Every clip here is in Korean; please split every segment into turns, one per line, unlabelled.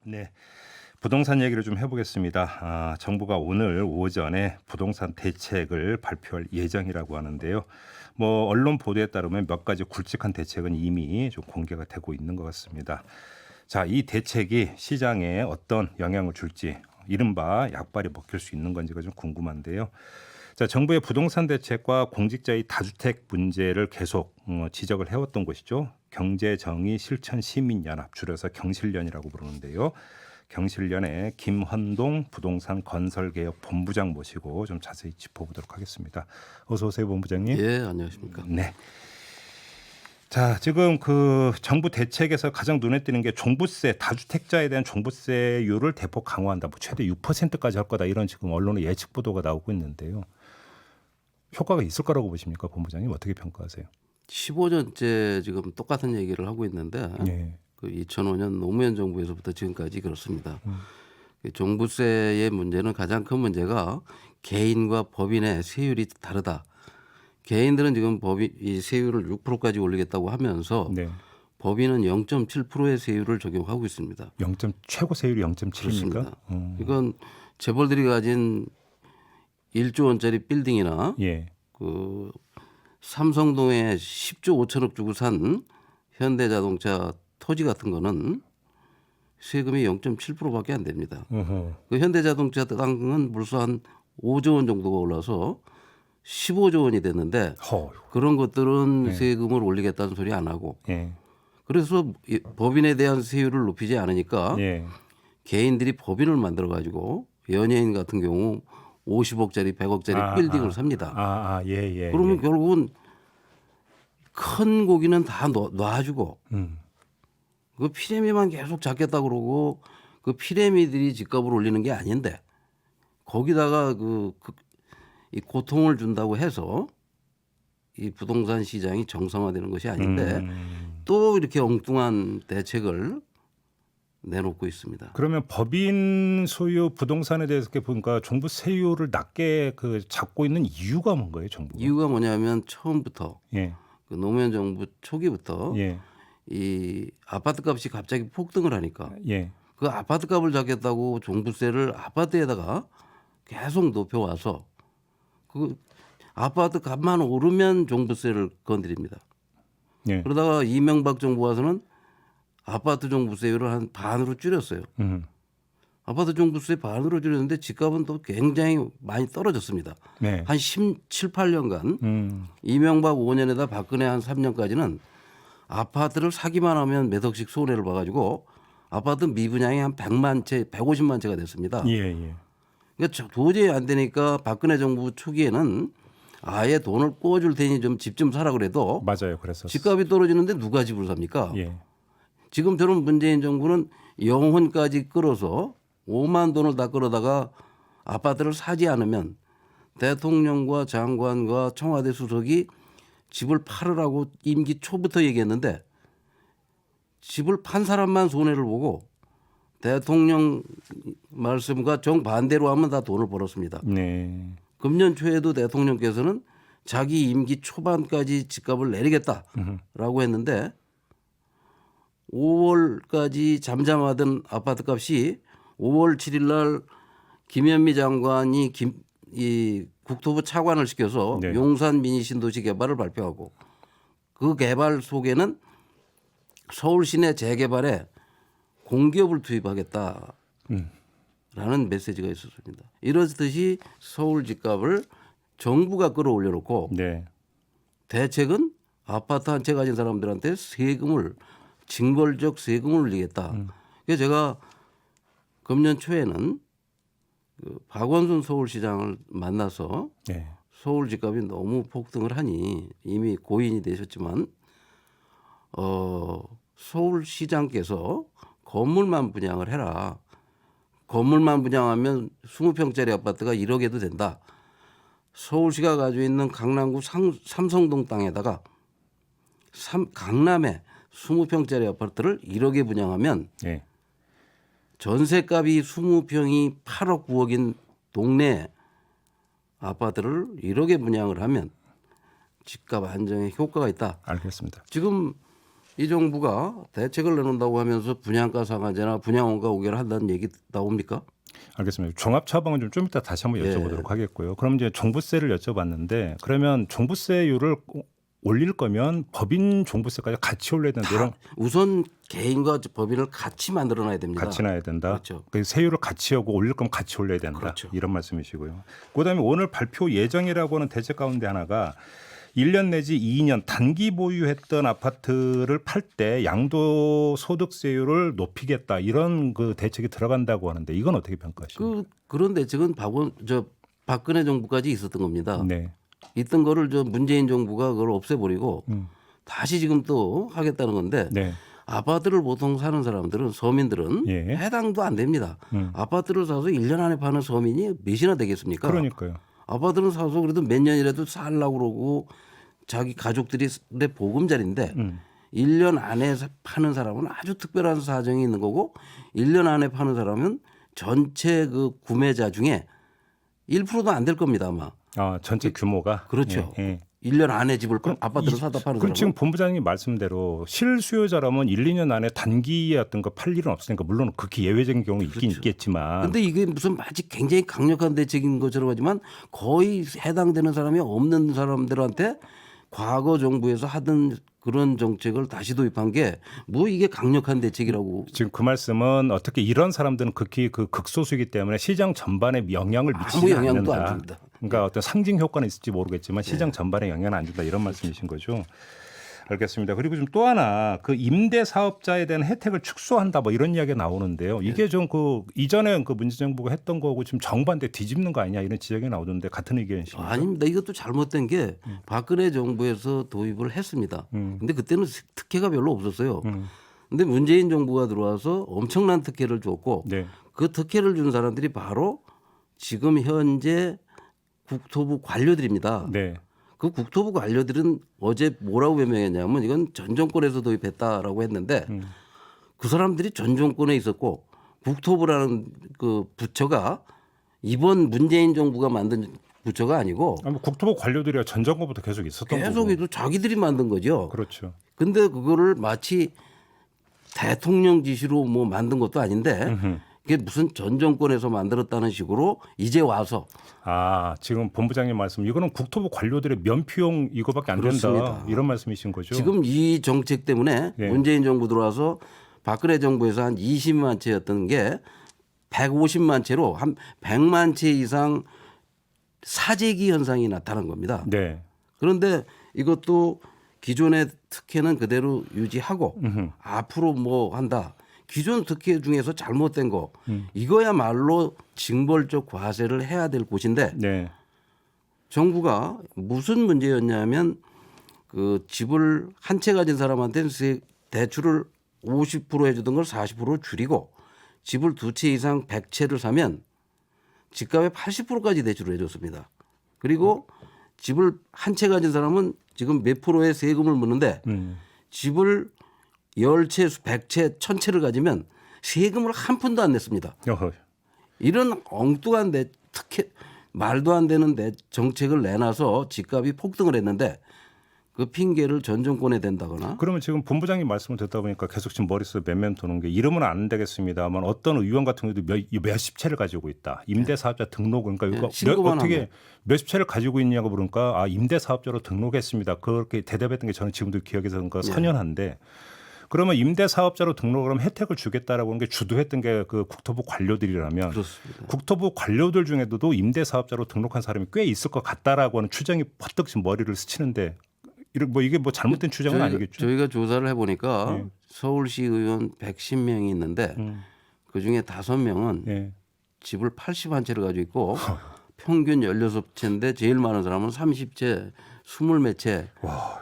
네, 부동산 얘기를 좀 해보겠습니다. 정부가 오늘 오전에 부동산 대책을 발표할 예정이라고 하는데요. 뭐 언론 보도에 따르면 몇 가지 굵직한 대책은 이미 좀 공개가 되고 있는 것 같습니다. 자, 이 대책이 시장에 어떤 영향을 줄지 이른바 약발이 먹힐 수 있는 건지가 좀 궁금한데요. 자, 정부의 부동산 대책과 공직자의 다주택 문제를 계속 지적을 해왔던 곳이죠. 경제정의실천시민연합, 줄여서 경실련이라고 부르는데요. 경실련의 김헌동 부동산 건설개혁 본부장 모시고 좀 자세히 짚어보도록 하겠습니다. 어서 오세요, 본부장님.
예, 안녕하십니까.
네. 자, 지금 그 정부 대책에서 가장 눈에 띄는 게 종부세, 다주택자에 대한 종부세율을 대폭 강화한다. 뭐 최대 6%까지 할 거다. 이런 지금 언론의 예측 보도가 나오고 있는데요. 효과가 있을 거라고 보십니까, 본부장님? 어떻게 평가하세요?
15년째 지금 똑같은 얘기를 하고 있는데
예.
그 2005년 노무현 정부에서부터 지금까지 그렇습니다. 그 종부세의 문제는 가장 큰 문제가 개인과 법인의 세율이 다르다. 개인들은 지금 이 세율을 6%까지 올리겠다고 하면서
네.
법인은 0.7%의 세율을 적용하고 있습니다.
최고 세율이 0.7입니까?
그렇습니다. 이건 재벌들이 가진 1조 원짜리 빌딩이나
예.
그 삼성동에 10조 5천억 주고 산 현대자동차 토지 같은 거는 세금이 0.7%밖에 안 됩니다.
어허.
그 현대자동차 땅은 벌써 한 5조 원 정도가 올라서 15조 원이 됐는데 그런 것들은 세금을 올리겠다는 소리 안 하고
예.
그래서 법인에 대한 세율을 높이지 않으니까
예.
개인들이 법인을 만들어 가지고 연예인 같은 경우 50억짜리 100억짜리 빌딩을 삽니다.
예.
그러면 결국은 큰 고기는 다 놔주고 그 피레미만 계속 잡겠다 그러고 그 피레미들이 집값을 올리는 게 아닌데 거기다가 이 고통을 준다고 해서 이 부동산 시장이 정상화되는 것이 아닌데 또 이렇게 엉뚱한 대책을 내놓고 있습니다.
그러면 법인 소유 부동산에 대해서 이렇게 보니까 정부 세율을 낮게 잡고 있는 이유가 뭔가요, 정부가?
이유가 뭐냐면 처음부터
예.
그 노무현 정부 초기부터
예.
이 아파트 값이 갑자기 폭등을 하니까
예.
그 아파트 값을 잡겠다고 종부세를 아파트에다가 계속 높여와서 그 아파트 값만 오르면 종부세를 건드립니다.
예.
그러다가 이명박 정부 와서는 아파트 종부세율을 한 반으로 줄였어요. 아파트 종부세 반으로 줄였는데 집값은 또 굉장히 많이 떨어졌습니다.
네.
한 7, 8년간 이명박 5년에다 박근혜 한 3년까지는 아파트를 사기만 하면 몇 억씩 손해를 봐가지고 아파트 미분양이 한 100만 채, 150만 채가 됐습니다.
예.
그러니까 도저히 안 되니까 박근혜 정부 초기에는 아예 돈을 꿔줄 테니 좀 집 좀 사라 그래도
맞아요. 그래서
집값이 떨어지는데 누가 집을 삽니까?
예.
지금처럼 문재인 정부는 영혼까지 끌어서 5만 돈을 다 끌어다가 아파트를 사지 않으면 대통령과 장관과 청와대 수석이 집을 팔으라고 임기 초부터 얘기했는데 집을 판 사람만 손해를 보고 대통령 말씀과 정반대로 하면 다 돈을 벌었습니다.
네.
금년 초에도 대통령께서는 자기 임기 초반까지 집값을 내리겠다라고 했는데 5월까지 잠잠하던 아파트 값이 5월 7일 날 김현미 장관이 이 국토부 차관을 시켜서
네.
용산 미니 신도시 개발을 발표하고 그 개발 속에는 서울 시내 재개발에 공기업을 투입하겠다라는 메시지가 있었습니다. 이렇듯이 서울 집값을 정부가 끌어올려 놓고
네.
대책은 아파트 한 채 가진 사람들한테 징벌적 세금을 올리겠다. 그래서 제가 금년 초에는 그 박원순 서울시장을 만나서
네.
서울 집값이 너무 폭등을 하니 이미 고인이 되셨지만 서울시장께서 건물만 분양을 해라. 건물만 분양하면 20평짜리 아파트가 1억에도 된다. 서울시가 가지고 있는 강남구 삼성동 땅에다가 강남에 20평짜리 아파트를 1억에 분양하면
예.
전세값이 20평이 8억 9억인 동네 아파트를 1억에 분양을 하면 집값 안정에 효과가 있다.
알겠습니다.
지금 이 정부가 대책을 내놓는다고 하면서 분양가 상한제나 분양원가 5개를 한다는 얘기 나옵니까?
알겠습니다. 종합 처방은 좀 이따 다시 한번 여쭤보도록 하겠고요. 그럼 이제 종부세를 여쭤봤는데 그러면 종부세율을 올릴 거면 법인 종부세까지 같이 올려야 된다. 이런
우선 개인과 법인을 같이 만들어놔야 됩니다.
같이 놔야 된다.
그렇죠.
그 세율을 같이 하고 올릴 거면 같이 올려야 된다.
그렇죠.
이런 말씀이시고요. 그다음에 오늘 발표 예정이라고 하는 대책 가운데 하나가 1년 내지 2년 단기 보유했던 아파트를 팔 때 양도소득세율을 높이겠다. 이런 그 대책이 들어간다고 하는데 이건 어떻게 평가하십니까?
그런 대책은 박근혜 정부까지 있었던 겁니다.
네.
있던 거를 문재인 정부가 그걸 없애버리고 다시 지금 또 하겠다는 건데
네.
아파트를 보통 사는 사람들은 서민들은
예.
해당도 안 됩니다. 아파트를 사서 1년 안에 파는 서민이 몇이나 되겠습니까?
그러니까요.
아파트는 사서 그래도 몇 년이라도 살라고 그러고 자기 가족들이 내 보금자리인데 1년 안에 파는 사람은 아주 특별한 사정이 있는 거고 1년 안에 파는 사람은 전체 그 구매자 중에 1%도 안 될 겁니다 아마.
아, 전체 규모가
그렇죠.
예, 예.
1년 안에 집을 아파트를 사다 파는
그럼
사람은
지금 본부장님 말씀대로 실수요자라면 1, 2년 안에 단기에 어떤 거 팔 일은 없으니까 물론 극히 예외적인 경우는 있긴 있겠지만
근데 이게 무슨 아직 굉장히 강력한 대책인 것처럼 하지만 거의 해당되는 사람이 없는 사람들한테 과거 정부에서 하던 그런 정책을 다시 도입한 게 뭐 이게 강력한 대책이라고.
지금 그 말씀은 어떻게 이런 사람들은 극히 그 극소수이기 때문에 시장 전반에 영향을
아무
미치지
영향도 안
않는다.
줍니다.
그러니까 어떤 상징 효과는 있을지 모르겠지만 시장 전반에 영향을 안 준다 이런 말씀이신 거죠. 알겠습니다. 그리고 좀 또 하나 그 임대 사업자에 대한 혜택을 축소한다 뭐 이런 이야기가 나오는데요. 이게 좀 그 이전에 그 문재인 정부가 했던 거고 지금 정반대 뒤집는 거 아니냐 이런 지적이 나오던데 같은 의견이십니까?
아닙니다. 이것도 잘못된 게 박근혜 정부에서 도입을 했습니다. 근데 그때는 특혜가 별로 없었어요. 근데 문재인 정부가 들어와서 엄청난 특혜를 줬고
네.
그 특혜를 준 사람들이 바로 지금 현재 국토부 관료들입니다.
네.
그 국토부 관료들은 어제 뭐라고 변명했냐면 이건 전 정권에서 도입했다라고 했는데 그 사람들이 전 정권에 있었고 국토부라는 그 부처가 이번 문재인 정부가 만든 부처가 아니고
아니, 뭐 국토부 관료들이 전 정권부터 계속 있었던 거고.
계속 자기들이 만든 거죠.
그렇죠.
근데 그거를 마치 대통령 지시로 뭐 만든 것도 아닌데 이게 무슨 전 정권에서 만들었다는 식으로 이제 와서
아, 지금 본부장님 말씀 이거는 국토부 관료들의 면피용 이거밖에 안 된다.
그렇습니다.
이런 말씀이신 거죠.
지금 이 정책 때문에
예.
문재인 정부 들어와서 박근혜 정부에서 한 20만 채였던 게 150만 채로 한 100만 채 이상 사재기 현상이 나타난 겁니다.
네.
그런데 이것도 기존의 특혜는 그대로 유지하고 앞으로 뭐 한다. 기존 특혜 중에서 잘못된 거 이거야말로 징벌적 과세를 해야 될 곳인데
네.
정부가 무슨 문제였냐면 그 집을 한 채 가진 사람한테는 대출을 50% 해주던 걸 40%로 줄이고 집을 두 채 이상 100채를 사면 집값의 80%까지 대출을 해줬습니다. 그리고 집을 한 채 가진 사람은 지금 몇 프로의 세금을 묻는데 집을 10채, 100채, 1000채를 가지면 세금을 한 푼도 안 냈습니다.
어허.
이런 엉뚱한 특혜 말도 안 되는 정책을 내놔서 집값이 폭등을 했는데 그 핑계를 전 정권에 댄다거나
그러면 지금 본부장님 말씀을 듣다 보니까 계속 지금 머릿속에 맴맴 도는 게 이러면 안 되겠습니다만 어떤 의원 같은 경우도 몇십 채를 가지고 있다. 임대사업자 등록 그러니까 이거
신고만
어떻게
하면.
몇십 채를 가지고 있냐고 물으니까 아 임대사업자로 등록했습니다. 그렇게 대답했던 게 저는 지금도 기억에서 그러니까 선연한데 그러면 임대사업자로 등록을 하면 혜택을 주겠다라고 하는 게 주도했던 게 그 국토부 관료들이라면
그렇습니다.
국토부 관료들 중에도 임대사업자로 등록한 사람이 꽤 있을 것 같다라고 하는 추정이 퍼뜩 지금 머리를 스치는데 뭐 이게 뭐 잘못된 추정은 아니겠죠?
저희가 조사를 해보니까
예.
서울시 의원 110명이 있는데 그중에 5명은
예.
집을 81채를 가지고 있고 평균 16채인데 제일 많은 사람은 30채, 20몇 채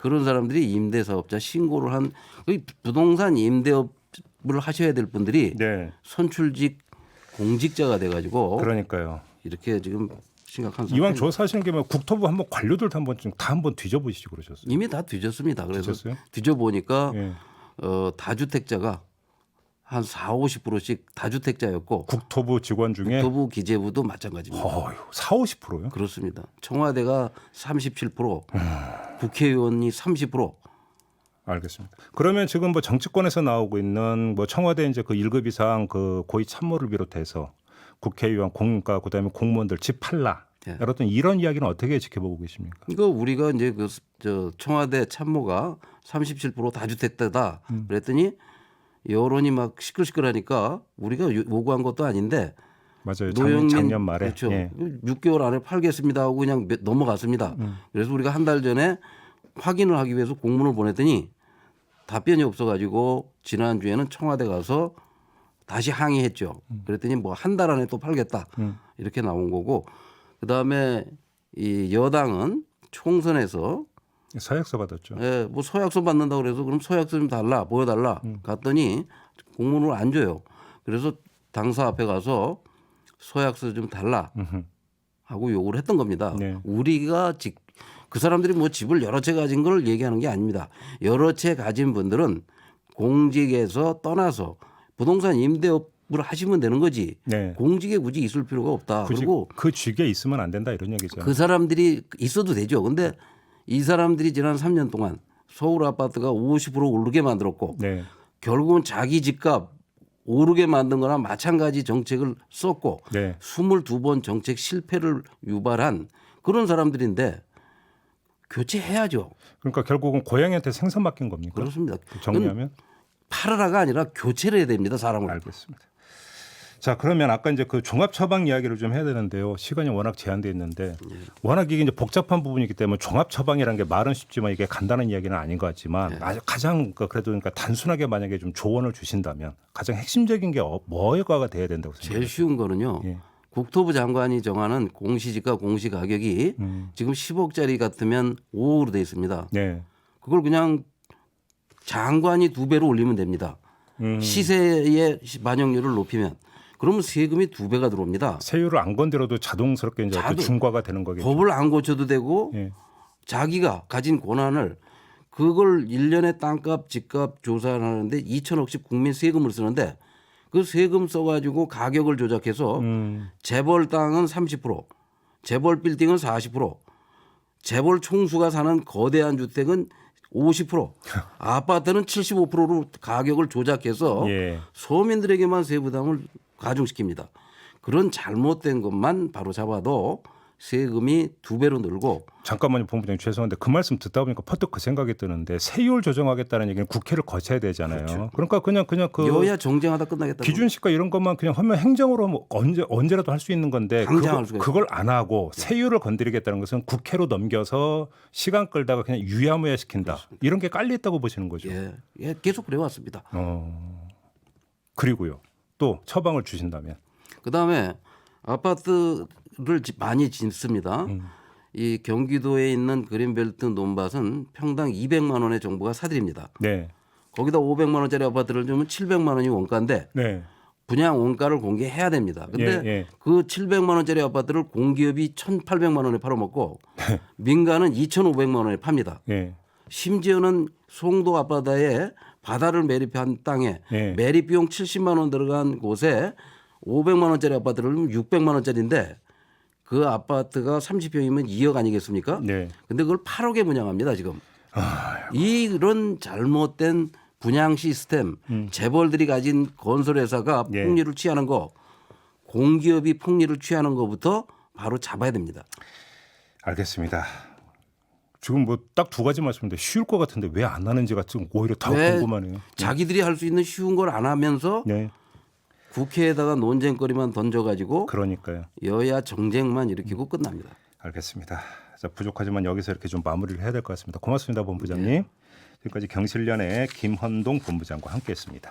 그런 사람들이 임대사업자 신고를 한 부동산 임대업을 하셔야 될 분들이
네.
선출직 공직자가 돼가지고
그러니까요.
이렇게 지금 심각한 상황.
이왕 조사하시는 게 뭐 국토부 한번 관료들도 한번 좀 다 한번 뒤져보시죠 그러셨어요.
이미 다 뒤졌습니다. 그래서
뒤졌어요?
뒤져보니까
예.
다주택자가 한 40~50%씩 다주택자였고
국토부 직원 중에
국토부 기재부도 마찬가지입니다.
어휴, 40%요?
그렇습니다. 청와대가 37%, 국회의원이 30%.
알겠습니다. 그러면 지금 뭐 정치권에서 나오고 있는 뭐 청와대 이제 그 1급 이상 그 고위 참모를 비롯해서 국회의원, 공과 그다음에 공무원들 집 팔라.
예.
어떤 이런 이야기는 어떻게 지켜보고 계십니까?
이거 우리가 이제 저 청와대 참모가 37% 다주택자다 그랬더니 여론이 막 시끌시끌하니까 우리가 요구한 것도 아닌데
맞아요.
노영민
작년 말에.
그렇죠.
예.
6개월 안에 팔겠습니다 하고 그냥 넘어갔습니다. 그래서 우리가 한 달 전에 확인을 하기 위해서 공문을 보냈더니 답변이 없어가지고 지난주에는 청와대 가서 다시 항의했죠. 그랬더니 뭐 한 달 안에 또 팔겠다 이렇게 나온 거고 그다음에 이 여당은 총선에서
서약서 받았죠.
예, 뭐 서약서 받는다 그래서 그럼 서약서 좀 달라 보여달라 갔더니 공문을 안 줘요. 그래서 당사 앞에 가서 서약서 좀 달라 하고 요구를 했던 겁니다.
네.
우리가 그 사람들이 뭐 집을 여러 채 가진 걸 얘기하는 게 아닙니다. 여러 채 가진 분들은 공직에서 떠나서 부동산 임대업을 하시면 되는 거지.
네.
공직에 굳이 있을 필요가 없다.
굳이
그리고
그 직에 있으면 안 된다 이런 얘기죠.
그 사람들이 있어도 되죠. 근데 이 사람들이 지난 3년 동안 서울 아파트가 50% 오르게 만들었고
네.
결국은 자기 집값 오르게 만든 거나 마찬가지 정책을 썼고
네.
22번 정책 실패를 유발한 그런 사람들인데 교체해야죠.
그러니까 결국은 고양이한테 생선 맡긴 겁니까?
그렇습니다.
정리하면
팔아라가 아니라 교체를 해야 됩니다. 사람을.
알겠습니다. 자 그러면 아까 이제 그 종합 처방 이야기를 좀 해야 되는데요. 시간이 워낙 제한돼 있는데 워낙 이게 이제 복잡한 부분이기 때문에 종합 처방이라는 게 말은 쉽지만 이게 간단한 이야기는 아닌 것 같지만 아주 가장 그래도 그러니까 단순하게 만약에 좀 조언을 주신다면 가장 핵심적인 게 뭐가 돼야 된다고 생각하세요?
제일 쉬운 거는요.
예.
국토부 장관이 정하는 공시지가 공시가격이 지금 10억짜리 같으면 5억으로 돼 있습니다.
네.
그걸 그냥 장관이 2배로 올리면 됩니다. 시세의 반영률을 높이면 그러면 세금이 2배가 들어옵니다.
세율을 안 건드려도 자동스럽게 이제 그 중과가 되는 거겠죠.
법을 안 고쳐도 되고
예.
자기가 가진 권한을 그걸 1년에 땅값 집값 조사를 하는데 2천억씩 국민 세금을 쓰는데 그 세금 써가지고 가격을 조작해서 재벌 땅은 30%, 재벌 빌딩은 40%, 재벌 총수가 사는 거대한 주택은 50%, 아파트는 75%로 가격을 조작해서
예.
서민들에게만 세부담을 가중시킵니다. 그런 잘못된 것만 바로 잡아도 세금이 2배로 늘고
잠깐만요, 본부장님 죄송한데 그 말씀 듣다 보니까 퍼뜩 그 생각이 드는데 세율 조정하겠다는 얘기는 국회를 거쳐야 되잖아요.
그렇죠.
그러니까 그냥 그
여야 정쟁하다 끝나겠다.
기준시가 이런 것만 그냥 하면 행정으로 뭐 언제라도 할 수 있는 건데
당장 할 수가
그걸 안 하고 세율을 건드리겠다는 것은 국회로 넘겨서 시간 끌다가 그냥 유야무야 시킨다.
그렇습니다.
이런 게 깔려 있다고 보시는 거죠.
예, 계속 그래왔습니다.
그리고요. 또 처방을 주신다면
그다음에 아파트를 많이 짓습니다. 이 경기도에 있는 그린벨트 논밭은 평당 200만 원의 정부가 사들입니다.
네.
거기다 500만 원짜리 아파트를 주면 700만 원이 원가인데
네.
분양 원가를 공개해야 됩니다. 근데
예.
그 700만 원짜리 아파트를 공기업이 1,800만 원에 팔아먹고 민간은 2,500만 원에 팝니다.
예.
심지어는 송도 앞바다에 바다를 매립한 땅에
예.
매립 비용 70만 원 들어간 곳에 500만 원짜리 아파트를 600만 원짜리인데 그 아파트가 30평이면 2억 아니겠습니까?
네.
근데 그걸 8억에 분양합니다, 지금. 이런 잘못된 분양 시스템, 재벌들이 가진 건설회사가
예.
폭리를 취하는 거, 공기업이 폭리를 취하는 것부터 바로 잡아야 됩니다.
알겠습니다. 지금 뭐 딱 두 가지 말씀인데 쉬울 것 같은데 왜 안 하는지가 좀 오히려 더
왜
궁금하네요.
자기들이 할 수 있는 쉬운 걸 안 하면서
네.
국회에다가 논쟁거리만 던져가지고
그러니까요.
여야 정쟁만 일으키고 끝납니다.
알겠습니다. 자, 부족하지만 여기서 이렇게 좀 마무리를 해야 될 것 같습니다. 고맙습니다, 본부장님. 지금까지 경실련의 김헌동 본부장과 함께했습니다.